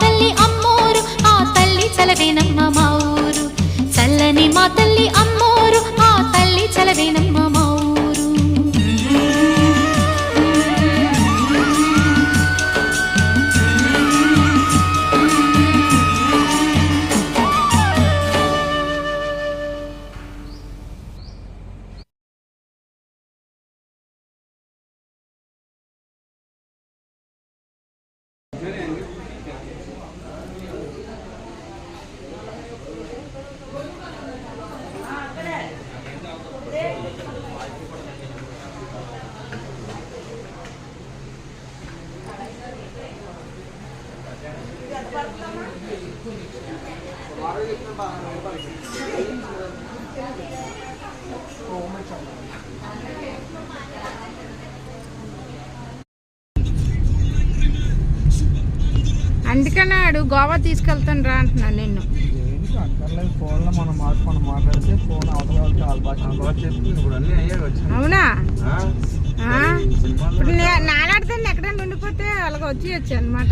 తల్లి అమ్మోరు ఆ తల్లి చలవేనమ్మ మా ఊరు చల్లని మా తల్లి అమ్మోరు ఆ తల్లి చలవేనమ్మ మా ఊరు అందుకన్నాడు గోవా తీసుకెళ్తాను రా అంటున్నాను నిన్ను. అవునా ఇప్పుడు నాలాడితే ఎక్కడైనా ఉండిపోతే అలాగ వచ్చి అనమాట.